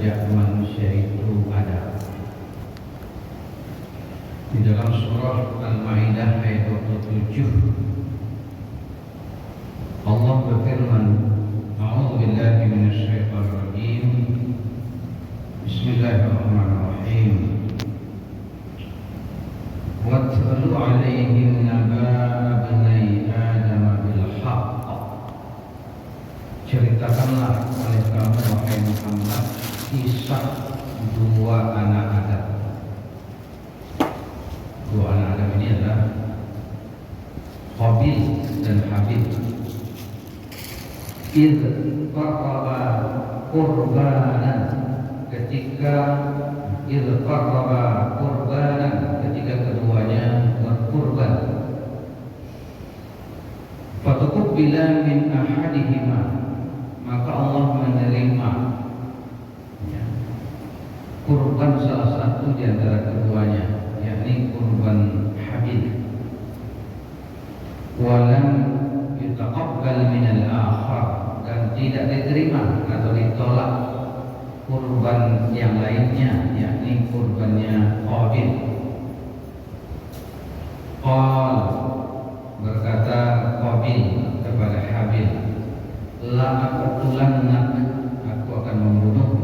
sejak manusia itu ada. Di dalam surah Al-Maidah ayat 27 Allah berfirman, A'udzu billahi minasyaitonir rajim. Bismillahirrahmanirrahim. Watlu 'alaihim naba'a bani Adam bil haqq. Ceritakanlah oleh kamu wahai Muhammad kisah dua anak Adam. Dua anak Adam ini adalah Qabil dan Habil. Idh qarraba qurbanan, ketika ketika keduanya berkurban. Fatuqbila min ahadihima, maka Allah menerima kurban salah satu di antara keduanya, yakni kurban Habil. Walam yutaqabbal min al-akhar, dan tidak diterima atau ditolak kurban yang lainnya, yakni kurbannya Qabil. Qal, berkata Qabil kepada Habil, la aqtulannak, aku akan membunuhmu.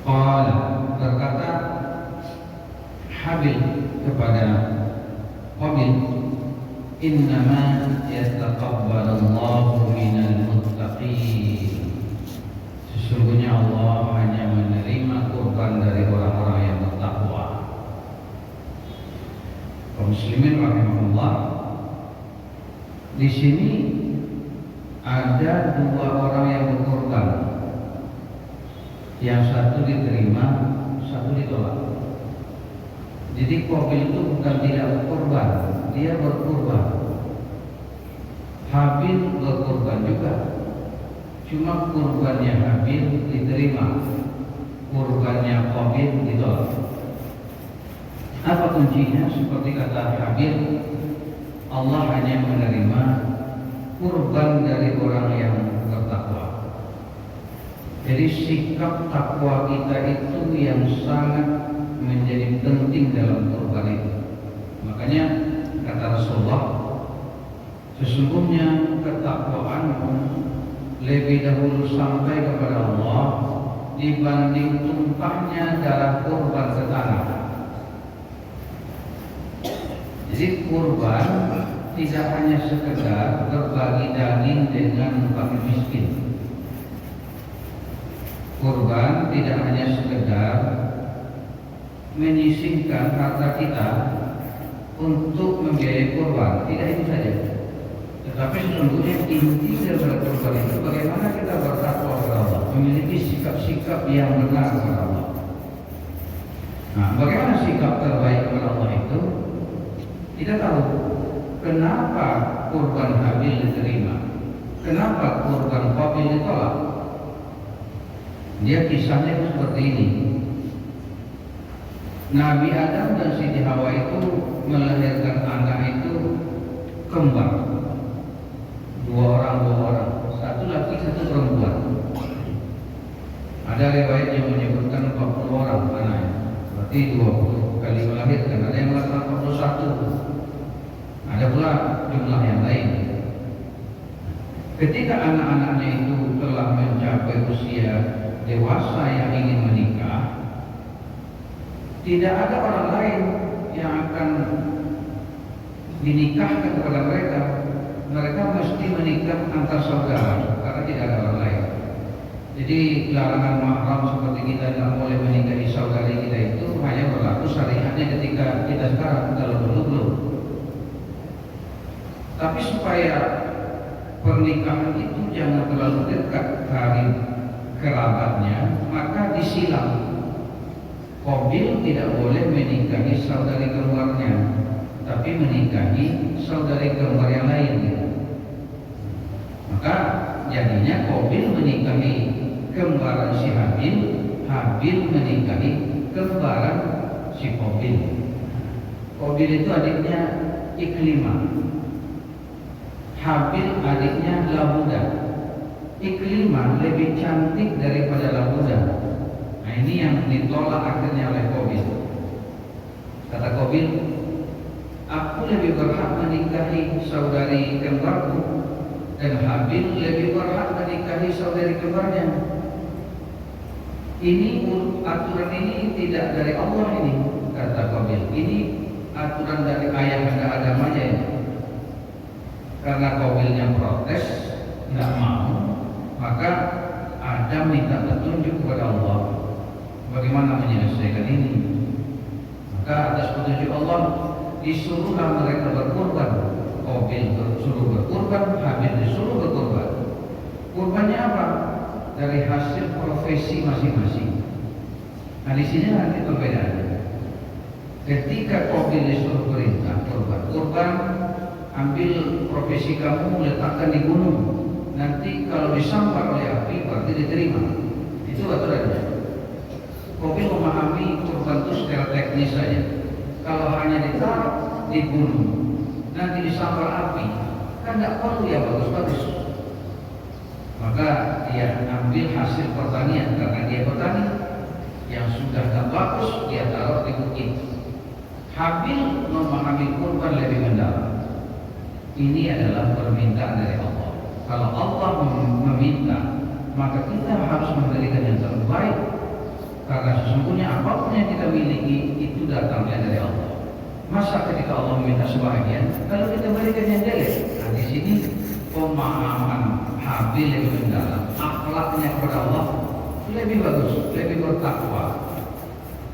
Qal, berkata Habil kepada Qabil, innama yataqabbalullahu minal muttaqin, sesungguhnya Allah hanya menerima kurban dari orang-orang yang bertakwa. Kaum muslimin rahimahullah, di sini ada dua orang yang berkorban, yang satu diterima, satu ditolak. Jadi Qabil itu bukan tidak berkorban, dia berkorban. Habil berkorban juga, cuma kurbannya Habil diterima, kurbannya Qabil ditolak. Apa kuncinya? Seperti kata Habil, Allah hanya menerima kurban dari orang yang bertakwa. Jadi sikap takwa kita itu yang sangat menjadi penting dalam kurban itu. Makanya kata Rasulullah, sesungguhnya ketakwaanmu lebih dahulu sampai kepada Allah dibanding tumpahnya darah kurban ke tanah. Jadi kurban tidak hanya sekedar berbagi daging dengan fakir miskin. Kurban tidak hanya sekedar menyisihkan harta kita untuk membiayai kurban, tidak itu saja. Tetapi sesungguhnya inti dari kurban itu bagaimana kita bertakwa kepada Allah, memiliki sikap-sikap yang benar kepada Allah. Nah, bagaimana sikap terbaik kepada Allah itu? Kita tahu kenapa kurban Habil diterima, kenapa kurban Qabil ditolak. Dia kisahnya seperti ini. Nabi Adam dan Siti Hawa itu melahirkan anak itu kembar, dua orang, satu laki satu perempuan. Ada riwayat yang menyebutkan 40 orang anaknya, berarti 20 kali melahirkan. Ada yang mengatakan 41, ada pula jumlah yang lain. Ketika anak-anaknya itu telah mencapai usia dewasa yang ingin menikah, tidak ada orang lain yang akan dinikahkan kepada mereka. Mereka mesti menikah antar saudara karena tidak ada orang lain. Jadi larangan mahram seperti kita tidak boleh menikahi saudari kita itu hanya berlaku syariatnya ketika kita sekarang, kalau dulu belum. Tapi supaya pernikahan itu jangan terlalu dekat dari kerabatnya, maka disilang. Qabil tidak boleh menikahi saudari kembarnya, tapi menikahi saudari kembar yang lain. Maka jadinya Qabil menikahi kembaran si Habil, Habil menikahi kembaran si Qabil. Qabil itu adiknya Iklimah, Habil adiknya Labuda. ikliman lebih cantik daripada labuda. Nah ini yang ditolak akhirnya oleh Qabil. Kata Qabil, aku lebih berhak menikahi saudari kembarku, dan Habil lebih berhak menikahi saudari kembarnya. Ini aturan ini tidak dari Allah ini, kata Qabil. Ini aturan dari ayah anda Adam aja ini. Karena Qabilnya protes, nggak mau, maka Adam minta petunjuk kepada Allah bagaimana menyelesaikan ini. Maka atas petunjuk Allah disuruhlah mereka berkorban. Qabil disuruh berkorban, Habil disuruh berkorban. Kurbannya apa? Dari hasil profesi masing-masing. Nah di sini nanti perbedaannya. Ketika Qabil disuruh perintah kurban, ambil profesi kamu letakkan di gunung. Nanti kalau disambar oleh api berarti diterima. Itu aturannya. Qabil memahami kurban itu secara teknis saja. Kalau hanya ditaruh di gunung, nanti disambar api, kan tidak perlu ya bagus-bagus. Maka dia ambil hasil pertanian karena dia petani, yang sudah tak bagus dia taruh di bukit. Habil memahami kurban lebih mendalam. Ini adalah permintaan dari Allah. Kalau Allah meminta, maka kita harus memberikan yang terbaik. Karena sesungguhnya apapun yang kita miliki itu datangnya dari Allah. Masa ketika Allah meminta sebahagian, kalau kita berikan yang jelek? Nah di sini pemahaman Habil lebih mendalam, akhlaknya kepada Allah lebih bagus, lebih bertakwa.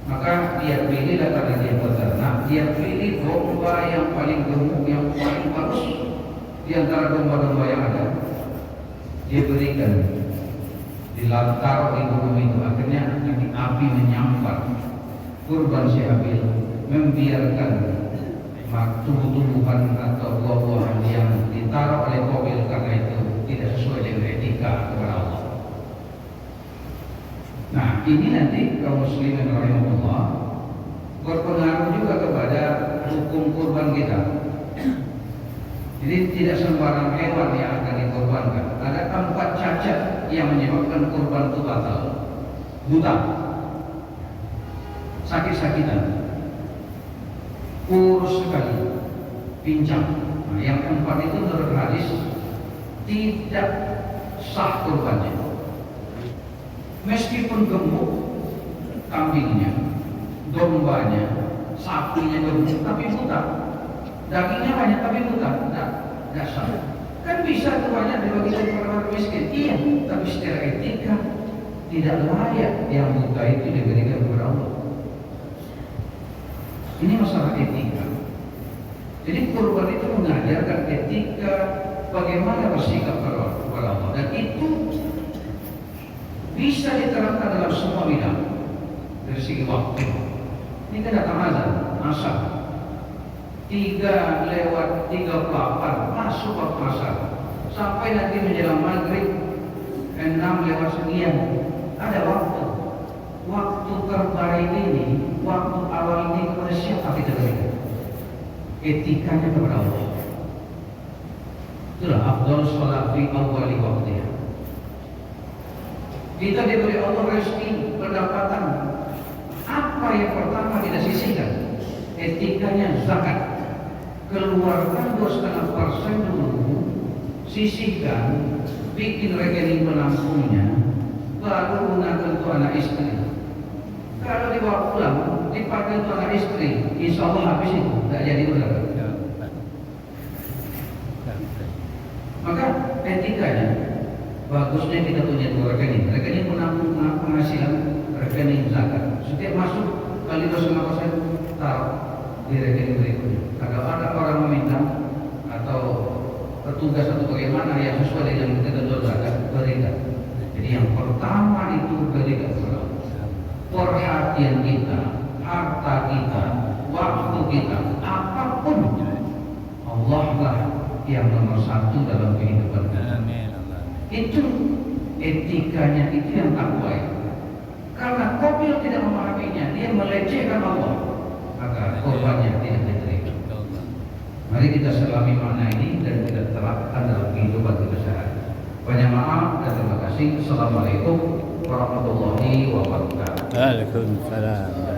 Maka dia pilihlah karena dia peternak, dia pilih domba yang paling gemuk, yang paling bagus di antara domba-domba yang ada. Dia berikan dilantar di gunung itu, akhirnya api menyambar kurban si Habil, membiarkan tumbuh-tumbuhan atau buah-buahan yang ditaruh oleh Qabil karena itu tidak sesuai dengan etika kepada Allah. Nah ini nanti kaum muslimin rahimahullah berpengaruh juga kepada hukum kurban kita. Jadi tidak sembarang hewan yang akan dikorbankan. Ada 4 cacat yang menyebabkan kurban itu batal. Buta, sakit-sakitan, kurus sekali, pincang. Nah, yang 4 itu menurut hadis tidak sah kurbannya. Meskipun gemuk kambingnya, dombanya, sapinya gemuk tapi buta, dagingnya banyak tapi buta, tidak sah. Kan bisa tuh banyak dibagikan kepada orang miskin, iya, tapi secara etika tidak layak yang buta itu diberikan kepada Allah. Ini masalah etika. Jadi kurban itu mengajarkan etika bagaimana bersikap kepada Allah, dan itu bisa diterapkan dalam semua bidang. Dari segi waktu, ini kan datang azan, asar 3:38 masuk waktu asar, sampai nanti menjelang maghrib 6 sekian ada waktu. Waktu terbaik ini, waktu awal ini kepada siapa kita berikan? Etikanya kepada Allah. Itulah afdal sholat fi awwali waktiha. Kita diberi Allah rezeki, pendapatan. Apa yang pertama kita sisihkan? Etikanya zakat. Keluarkan 2,5% dulu, sisihkan, bikin rekening penampungnya, baru gunakan untuk anak istri. Kalau dibawa pulang, dipakai untuk anak istri, insya Allah habis itu, tidak jadi berapa. Maka etikanya, bagusnya kita punya 2 rekening. Rekening penampung penghasilan, rekening zakat. Setiap masuk kali 2,5% taruh di rekening berikutnya. Kalau ada orang meminta atau petugas atau bagaimana yang sesuai dengan ketentuan zakat, berikan. Jadi yang pertama itu berikan kepada Allah. Perhatian kita, harta kita, waktu kita, apapun, Allah lah yang nomor 1 dalam kehidupan kita. Itu etikanya, itu yang takwa. Karena Qabil tidak memahaminya, dia melecehkan Allah, maka korbannya tidak diterima. Mari kita selami makna ini dan kita terapkan dalam kehidupan kita sehari. Banyak maaf dan terima kasih. Assalamualaikum warahmatullahi wabarakatuh. Waalaikumsalam.